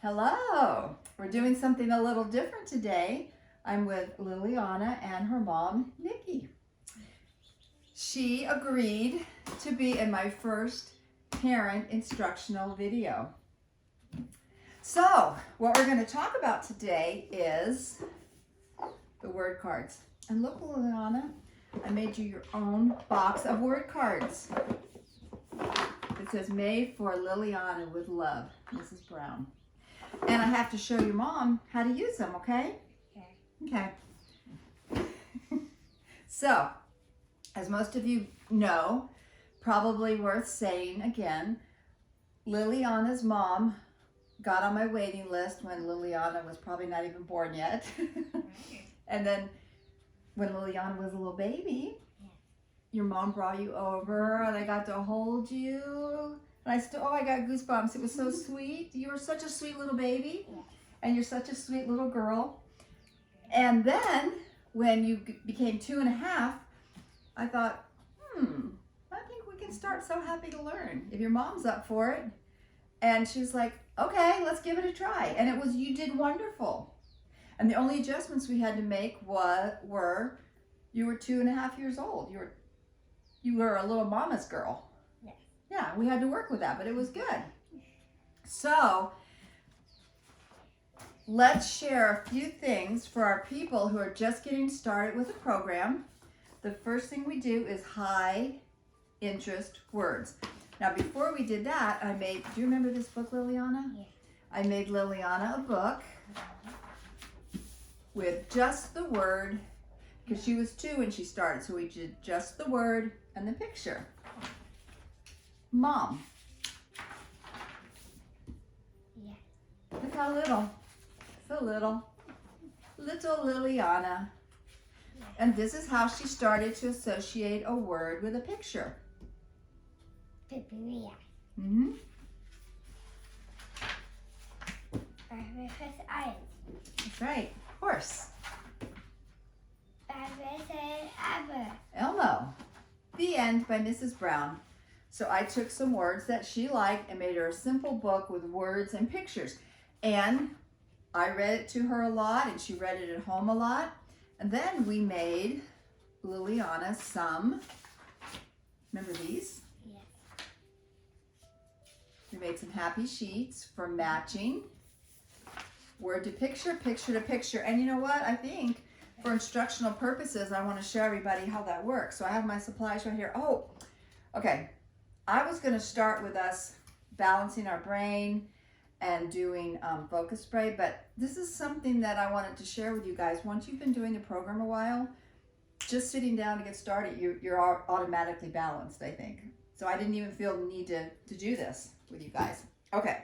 Hello! We're doing something a little different today. I'm with Lilliana and her mom, Nikki. She agreed to be in my first parent instructional video. So, what we're going to talk about today is the word cards. And look, Lilliana, I made you your own box of word cards. It says, made for Lilliana with love, Mrs. Brown. And I have to show your mom how to use them, okay? Okay. So, as most of you know, probably worth saying again, Lilliana's mom got on my waiting list when Lilliana was probably not even born yet. And then when Lilliana was a little baby, your mom brought you over and I got to hold you. And I still, oh, I got goosebumps. It was so sweet. You were such a sweet little baby. And you're such a sweet little girl. And then when you became 2.5, I thought, I think we can start So Happy to Learn if your mom's up for it. And she was like, okay, let's give it a try. And it was, you did wonderful. And the only adjustments we had to make were you were 2.5 years old. You were a little mama's girl. Yeah, we had to work with that, but it was good. So, let's share a few things for our people who are just getting started with the program. The first thing we do is high interest words. Now, before we did that, do you remember this book, Lilliana? Yeah. I made Lilliana a book with just the word, because she was 2 when she started, so we did just the word and the picture. Mom. Yeah. Look how little. So little. Little Lilliana. Yeah. And this is how she started to associate a word with a picture. Pizzeria. Mm-hmm. That's right. Horse. Elmo. The End by Mrs. Brown. So I took some words that she liked and made her a simple book with words and pictures. And I read it to her a lot, and she read it at home a lot. And then we made Lilliana some, remember these? Yes. We made some happy sheets for matching word to picture, picture to picture. And you know what? I think for instructional purposes, I want to show everybody how that works. So I have my supplies right here. Oh, okay. I was going to start with us balancing our brain and doing focus spray, but this is something that I wanted to share with you guys. Once you've been doing the program a while, just sitting down to get started, you're automatically balanced, I think. So I didn't even feel the need to do this with you guys. Okay.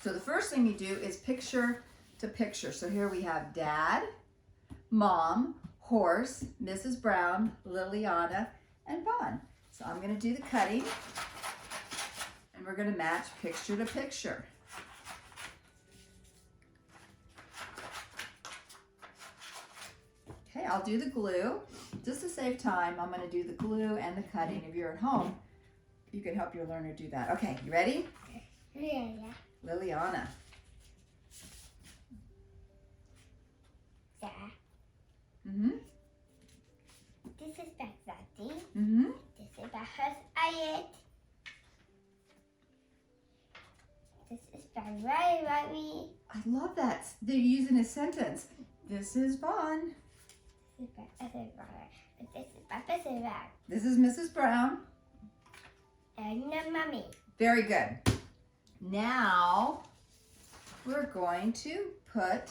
So the first thing you do is picture to picture. So here we have Dad, Mom, Horse, Mrs. Brown, Lilliana, and Vaughn. So I'm going to do the cutting, and we're going to match picture to picture. Okay, I'll do the glue. Just to save time, I'm going to do the glue and the cutting. If you're at home, you can help your learner do that. Okay, you ready? Yeah. Lilliana. Yeah. Mm-hmm. This is by Zadie. Mm-hmm. This is by Ayet. This is by Ray. I love that. They're using a sentence. This is Vaughn. This is by Other Brother. This is by Mrs. This is Mrs. Brown. And the Mommy. Very good. Now, we're going to put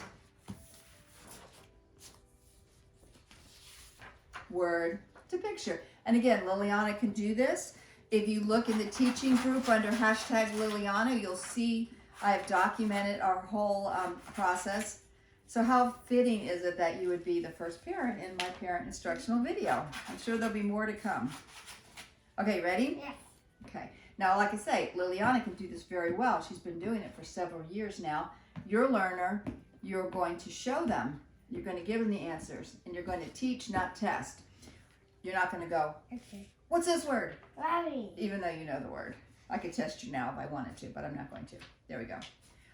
word to picture. And again, Lilliana can do this. If you look in the teaching group under #Lilliana, you'll see I have documented our whole process. So how fitting is it that you would be the first parent in my parent instructional video? I'm sure there'll be more to come. Okay, ready? Yes. Okay. Now, like I say, Lilliana can do this very well. She's been doing it for several years now. Your learner, you're going to show them. You're going to give them the answers, and you're going to teach, not test. You're not going to go, Okay. what's this word? Rabbit. Even though you know the word. I could test you now if I wanted to, but I'm not going to. There we go.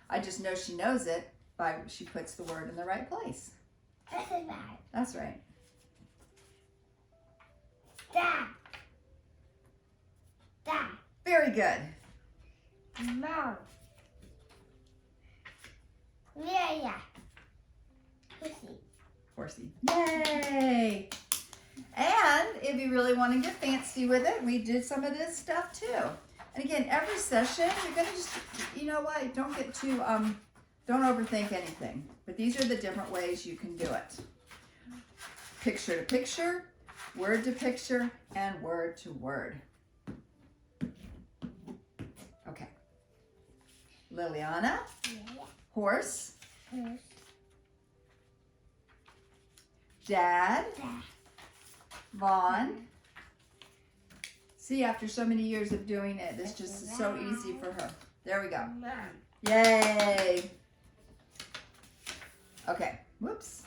I just know she knows it by she puts the word in the right place. This is bad. That's right. Dad. Dad. Very good. Mom. Yeah. Pussy. Horsey. Yay! And if you really want to get fancy with it, we did some of this stuff too. And again, every session, you're going to just, you know what, don't get too, don't overthink anything. But these are the different ways you can do it. Picture to picture, word to picture, and word to word. Okay. Lilliana, Yeah. horse. Horse. Dad, Dad. Vaughn. See, after so many years of doing it, it's just so easy for her. There we go. Mom. Yay! Okay, whoops.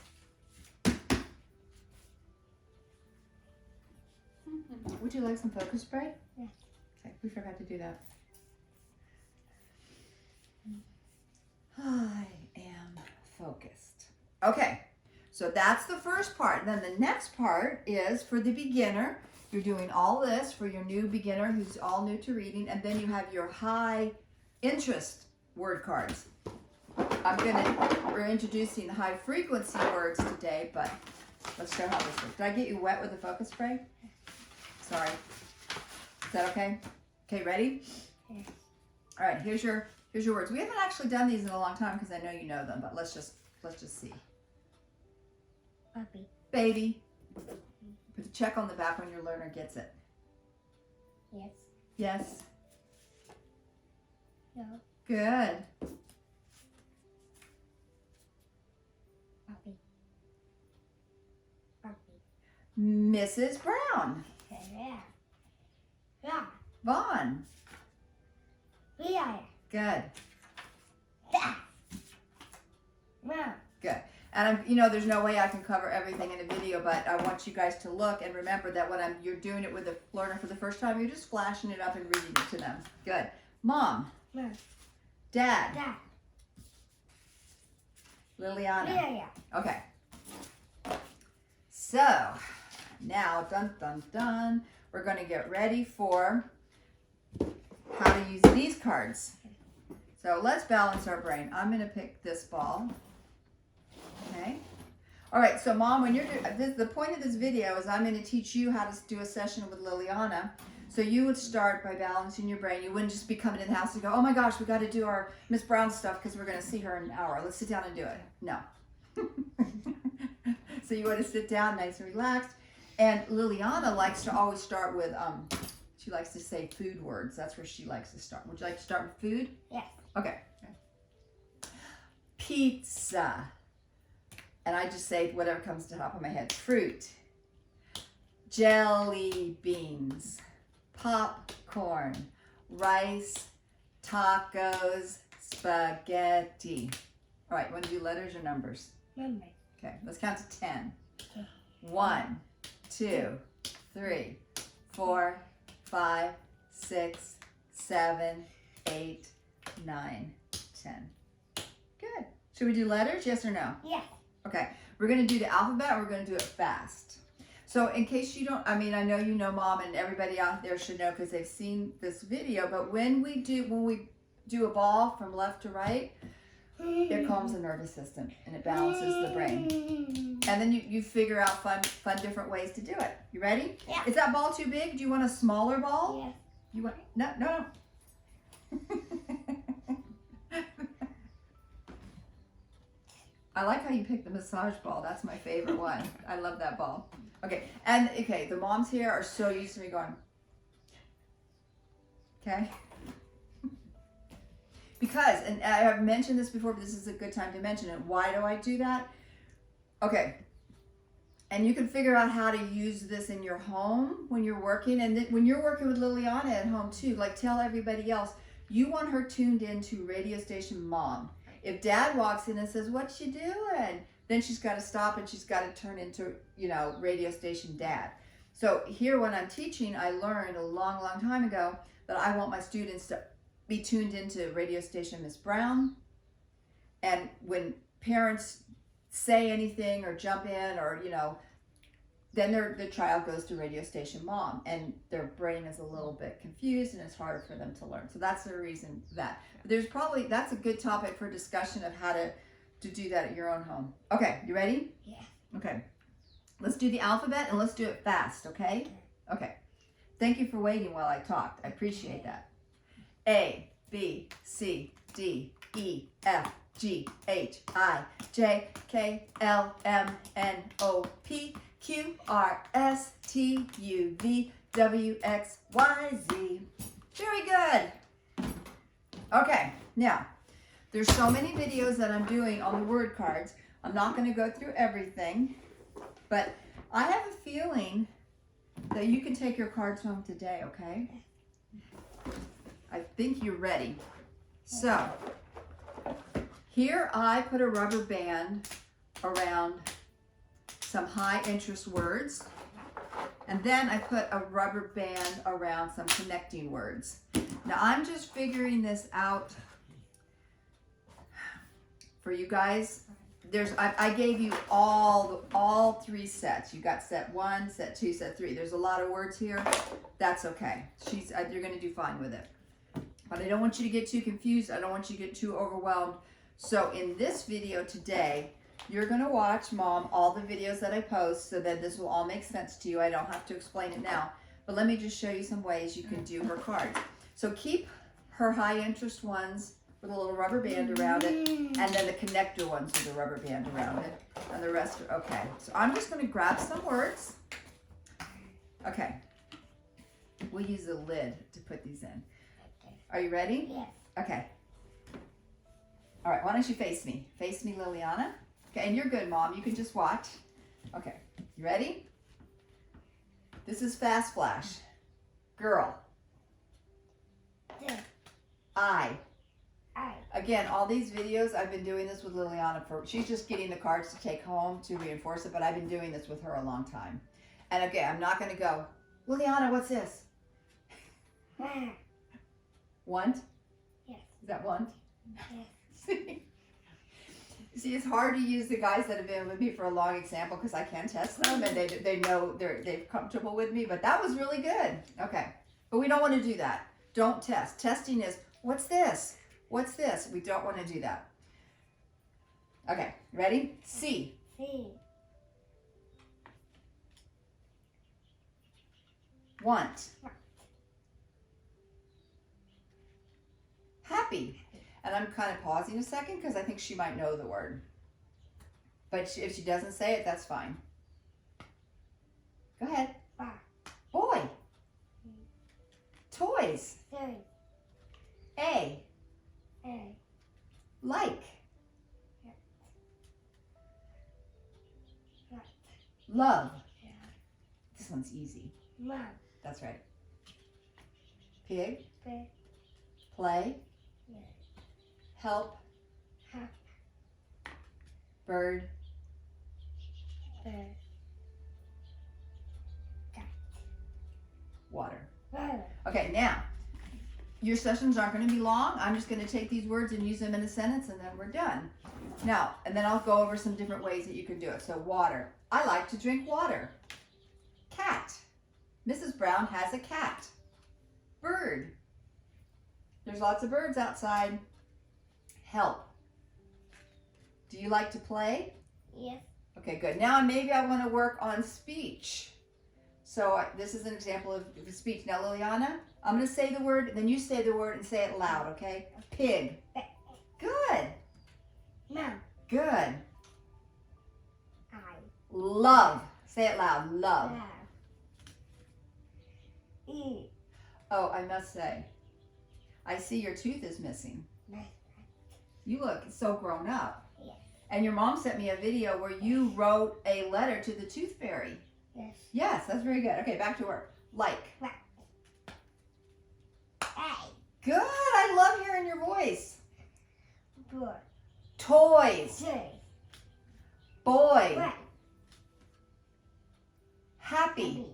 Would you like some focus spray? Yes. Okay, we forgot to do that. I am focused. Okay, so that's the first part. Then the next part is for the beginner. You're doing all this for your new beginner who's all new to reading, and then you have your high interest word cards. We're introducing high frequency words today, but let's show how this works. Did I get you wet with the focus spray? Sorry. Is that okay? Okay, ready? Yes. All right, here's your words. We haven't actually done these in a long time because I know you know them, but let's just see. Puppy. Baby. Put a check on the back when your learner gets it. Yes. Yes. No. Good. Puppy. Puppy. Mrs. Brown. Yeah. Vaughn. Yeah. Good. Dad. Mom. Good. And there's no way I can cover everything in a video, but I want you guys to look and remember that when you're doing it with a learner for the first time, you're just flashing it up and reading it to them. Good. Mom. Mom. Dad. Dad. Lilliana. Yeah. Okay. So now, dun dun dun, we're going to get ready for how to use these cards. So let's balance our brain. I'm going to pick this ball. Okay. All right. So, Mom, when you're the point of this video is I'm going to teach you how to do a session with Lilliana. So you would start by balancing your brain. You wouldn't just be coming in the house and go, "Oh my gosh, we got to do our Miss Brown stuff because we're going to see her in an hour. Let's sit down and do it." No. So you want to sit down, nice and relaxed. And Lilliana likes to always start with she likes to say food words. That's where she likes to start. Would you like to start with food? Yes. Okay. Pizza. And I just say whatever comes to the top of my head. Fruit. Jelly beans. Popcorn. Rice. Tacos. Spaghetti. All right, you want to do letters or numbers? Numbers. Okay, let's count to 10. Okay. 1, 2, 3, 4, 5, 6, 7, 8, 9, 10. Good. Should we do letters? Yes or no? Yes. Okay. We're going to do the alphabet. We're going to do it fast. So in case you don't, I know you know Mom and everybody out there should know because they've seen this video, but when we do a ball from left to right, it calms the nervous system and it balances the brain. And then you figure out fun different ways to do it. You ready? Yeah. Is that ball too big? Do you want a smaller ball? Yes. You want no. I like how you picked the massage ball. That's my favorite one. I love that ball. Okay, and the moms here are so used to me going. Okay. Because, and I have mentioned this before, but this is a good time to mention it. Why do I do that? Okay. And you can figure out how to use this in your home when you're working. And then when you're working with Lilliana at home too, like tell everybody else, you want her tuned into radio station Mom. If Dad walks in and says, "What you doing?" Then she's got to stop and she's got to turn into, radio station Dad. So here when I'm teaching, I learned a long, long time ago that I want my students to be tuned into radio station Miss Brown, And when parents say anything or jump in or, then the child goes to radio station mom and their brain is a little bit confused and it's harder for them to learn. So that's the reason that. That's a good topic for discussion of how to do that at your own home. Okay, you ready? Yeah. Okay. Let's do the alphabet and let's do it fast, okay? Okay. Thank you for waiting while I talked. I appreciate that. A, B, C, D, E, F, G, H, I, J, K, L, M, N, O, P, Q, R, S, T, U, V, W, X, Y, Z. Very good. Okay, now, there's so many videos that I'm doing on the word cards. I'm not going to go through everything, but I have a feeling that you can take your cards home today, okay? I think you're ready. So, here I put a rubber band around some high interest words, and then I put a rubber band around some connecting words. Now I'm just figuring this out for you guys. I gave you all 3 sets. You got set 1, set 2, set 3. There's a lot of words here. That's okay. You're gonna do fine with it. But I don't want you to get too confused. I don't want you to get too overwhelmed. So in this video today, you're gonna watch Mom all the videos that I post so that this will all make sense to you. I don't have to explain it now. But let me just show you some ways you can do her cards. So keep her high interest ones with a little rubber band around it, and then the connector ones with a rubber band around it, and the rest are okay. So I'm just going to grab some words. Okay. We'll use the lid to put these in. Are you ready? Yes. Okay. All right, why don't you face me? Face me, Lilliana. Okay, and you're good, Mom. You can just watch. Okay, you ready? This is Fast Flash. Girl. I. Again, all these videos, I've been doing this with Lilliana she's just getting the cards to take home to reinforce it, but I've been doing this with her a long time. And again, I'm not going to go, Lilliana, what's this? Want? Yes. Is that want? Yes. See, it's hard to use the guys that have been with me for a long example because I can test them and they know they're comfortable with me, but that was really good. Okay, but we don't want to do that. Don't test. Testing is, what's this? What's this? We don't want to do that. Okay, ready? C. C. Want. Happy. And I'm kind of pausing a second because I think she might know the word. But if she doesn't say it, that's fine. Go ahead. Boy. Toys. A. Like. Love. This one's easy. Mom. That's right. Pig. Pig. Play. Yes. Help. Help. Bird. Bird. Water. Water. Okay, now, your sessions aren't going to be long. I'm just going to take these words and use them in a sentence and then we're done. Now, and then I'll go over some different ways that you can do it. So water. I like to drink water. Cat. Mrs. Brown has a cat. Bird. There's lots of birds outside. Help. Do you like to play? Yes. Okay, good. Now maybe I want to work on speech. So this is an example of speech. Now, Lilliana, I'm going to say the word, then you say the word and say it loud, okay? Pig. Good. Mom. Good. I. Love. Say it loud. Love. Love. E. Oh, I must say, I see your tooth is missing. You look so grown up. Yes. And your mom sent me a video where you wrote a letter to the tooth fairy. Yes. Yes, that's very good. Okay, back to work. Like. A. Good. I love hearing your voice. Boy. Toys. J. Boy. What? Happy.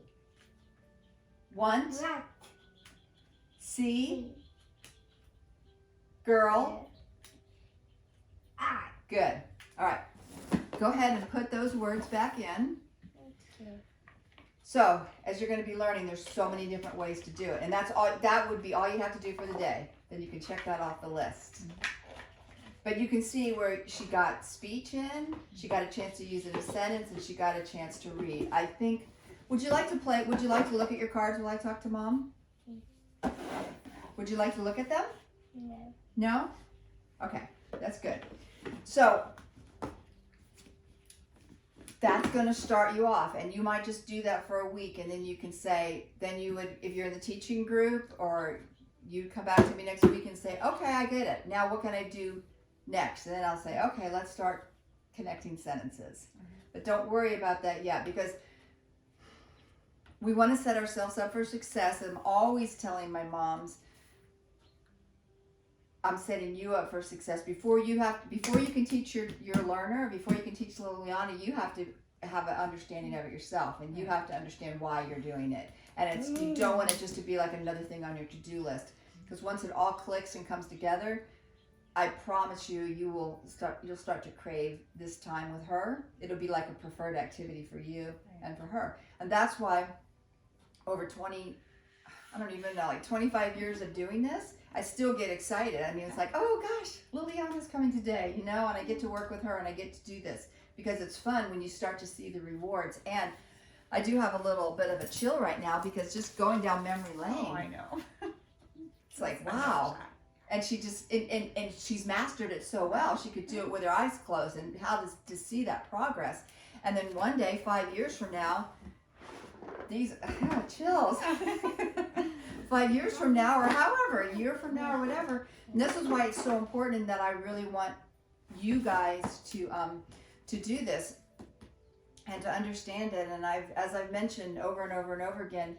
Want. What? See. Girl. I. Good. All right. Go ahead and put those words back in. So, as you're going to be learning, there's so many different ways to do it. And that's all. That would be all you have to do for the day. Then you can check that off the list. But you can see where she got speech in, she got a chance to use it in a sentence, and she got a chance to read. I think, would you like to look at your cards while I talk to Mom? Would you like to look at them? No. No? Okay, that's good. So, that's going to start you off, and you might just do that for a week, and then you can say, then you would, if you're in the teaching group, or you come back to me next week and say, okay, I get it. Now what can I do next? And then I'll say, okay, let's start connecting sentences. But don't worry about that yet, because we want to set ourselves up for success. I'm always telling my moms, I'm setting you up for success. Before you can teach your learner, before you can teach Lilliana, you have to have an understanding of it yourself, and you have to understand why you're doing it. And you don't want it just to be like another thing on your to-do list, because once it all clicks and comes together, I promise you, you'll start to crave this time with her. It'll be like a preferred activity for you and for her. And that's why over 25 years of doing this, I still get excited. I mean, it's like, oh gosh, Lilliana's coming today, and I get to work with her and I get to do this, because it's fun when you start to see the rewards. And I do have a little bit of a chill right now, because just going down memory lane. Oh, I know. It's like, wow. And she just, and she's mastered it so well. She could do it with her eyes closed, and how to see that progress. And then one day, 5 years from now, chills. 5 years from now, or however, a year from now, or whatever. And this is why it's so important that I really want you guys to do this and to understand it. And as I've mentioned over and over and over again,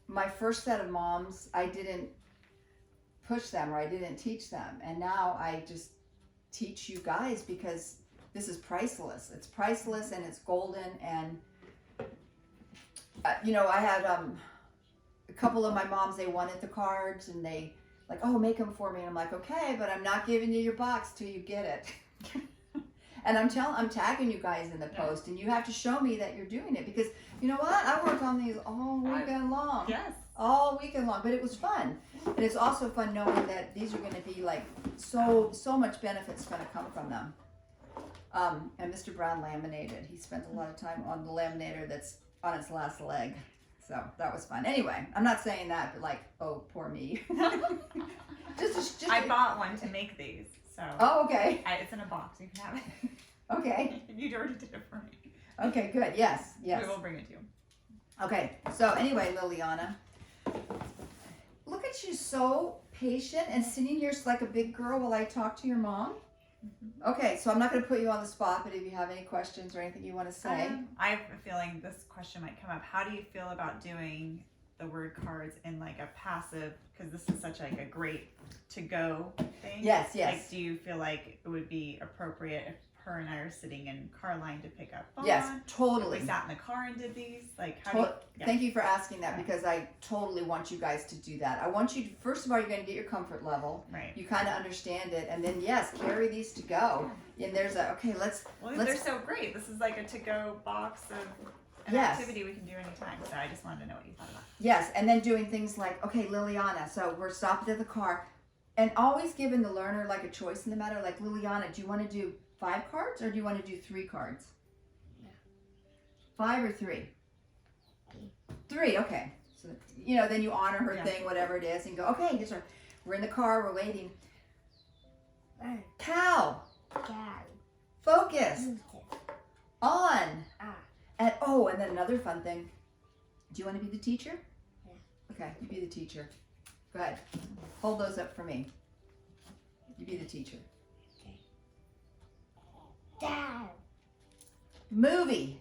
my first set of moms, I didn't push them, or I didn't teach them, and now I just teach you guys, because this is priceless. It's priceless, and it's golden. And I had a couple of my moms, they wanted the cards, and they like, oh, make them for me. And I'm like, okay, but I'm not giving you your box till you get it. And I'm tagging you guys in the post, and you have to show me that you're doing it, because you know what? I worked on these all weekend long. Yes. All weekend long, but it was fun. And it's also fun knowing that these are going to be like so much benefits going to come from them. And Mr. Brown laminated. He spent a lot of time on the laminator that's on its last leg. So that was fun. Anyway, I'm not saying that, but like, oh, poor me. just I bought one to make these, so. Oh, okay. It's in a box. You can have it. Okay. You already did it for me. Okay, good. Yes. We will bring it to you. Okay. So anyway, Lilliana, look at you, so patient and sitting here like a big girl while I talk to your mom. Okay, so I'm not going to put you on the spot, but if you have any questions or anything you want to say. I have a feeling this question might come up. How do you feel about doing the word cards in like a passive, because this is such like a great to-go thing? Yes. Like, do you feel like it would be appropriate if her and I are sitting in car line to pick up phone? Yes, totally. If we sat in the car and did these, like, how do you, yeah. Thank you for asking that, because I totally want you guys to do that. I want you to, first of all, you're going to get your comfort level. Right. You kind of understand it, and then yes, carry these to go. And there's Well, they're so great. This is like a to-go box of an activity we can do anytime. So I just wanted to know what you thought about it. Yes, and then doing things like, okay, Lilliana, so we're stopped at the car, and always giving the learner like a choice in the matter. Like, Lilliana, do you want to do 5 cards, or do you want to do 3 cards? No. 5 or 3? 3, okay. So, then you honor her thing, whatever it is, and go, okay, we're in the car, we're waiting. Cow. Focus. On. And then another fun thing. Do you want to be the teacher? Yeah. Okay, you be the teacher. Go ahead. Hold those up for me. You be the teacher. Dad. Movie.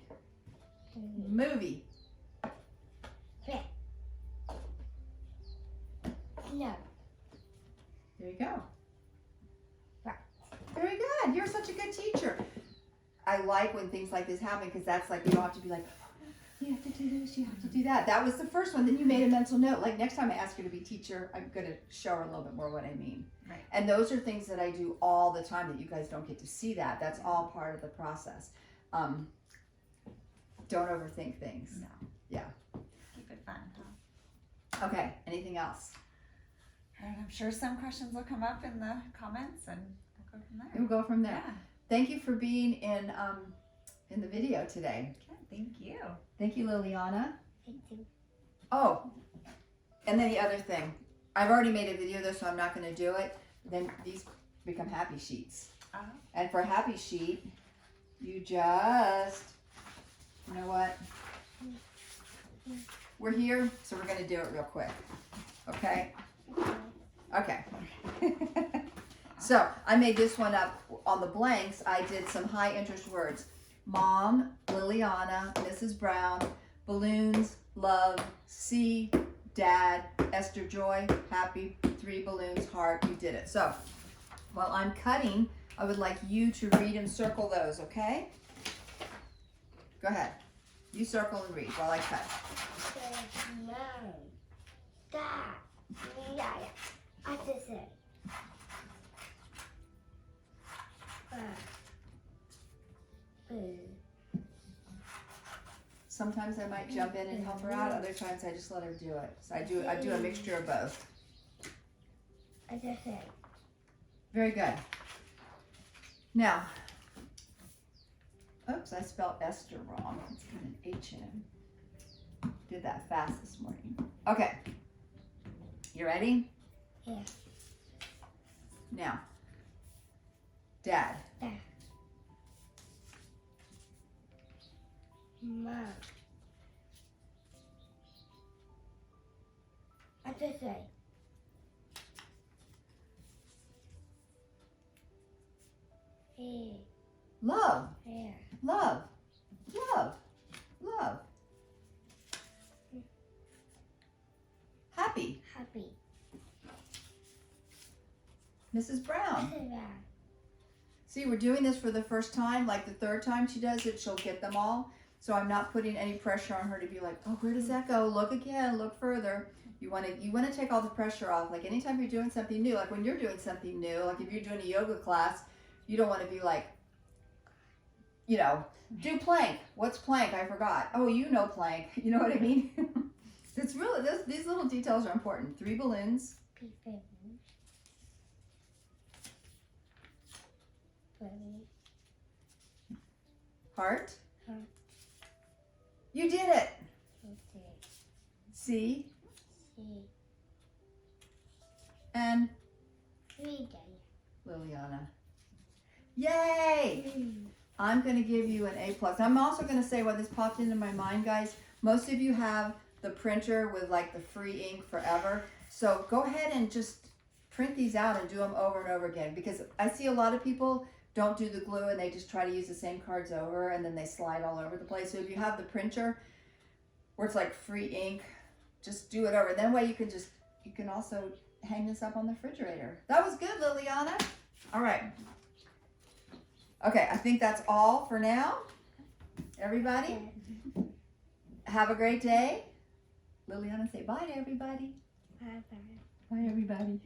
No. There you go. Right. Very good. You're such a good teacher. I like when things like this happen, because that's like, you don't have to be like, You have to do this, you have to do that. That was the first one. Then you made a mental note. Like next time I ask her to be teacher, I'm going to show her a little bit more what I mean. Right. And those are things that I do all the time that you guys don't get to see that. That's all part of the process. Don't overthink things. No. Yeah. Keep it fun, huh? Okay, anything else? And I'm sure some questions will come up in the comments and we'll go from there. We'll go from there. Yeah. Thank you for being in the video today. Okay, thank you. Thank you, Lilliana. Thank you. Oh, and then the other thing. I've already made a video of this, so I'm not going to do it. Then these become happy sheets. Uh-huh. And for a happy sheet, you just, you know what? We're here, so we're going to do it real quick. Okay? Okay. So I made this one up on the blanks. I did some high interest words. Mom, Lilliana, Mrs. Brown, balloons, love, C, Dad, Esther Joy, happy, 3 balloons, heart. You did it. So while I'm cutting, I would like you to read and circle those, okay? Go ahead. You circle and read while I cut. Mom, Dad, Lilliana, I just said. Sometimes I might jump in and help her out. Other times I just let her do it. So I do a mixture of both. I just said. Very good. Now, oops, I spelled Esther wrong. It's got an H in it. Did that fast this morning. Okay. You ready? Yeah. Now, Dad. Dad. Mom. I just said. Here. Love, Here. love, love, love. Happy, Happy. Mrs. Brown. This is bad. See, we're doing this for the first time. Like the third time she does it, she'll get them all. So I'm not putting any pressure on her to be like, oh, where does that go? Look again, look further. You want to take all the pressure off. Like anytime you're doing something new, like when you're doing something new, like if you're doing a yoga class, you don't want to be like, you know, do plank. What's plank? I forgot. Oh, you know plank. You know what I mean? It's really, these little details are important. 3 balloons. People. Heart. Heart. You did it. Okay. C. See. And Read Lilliana. Yay! I'm going to give you an A+. I'm also going to say what this popped into my mind, guys. Most of you have the printer with like the free ink forever. So go ahead and just print these out and do them over and over again, because I see a lot of people don't do the glue and they just try to use the same cards over and then they slide all over the place. So if you have the printer where it's like free ink, just do it over. That way you can also hang this up on the refrigerator. That was good, Lilliana. All right. Okay, I think that's all for now. Everybody, have a great day. Lilliana, say bye to everybody. Bye bye. Bye, everybody.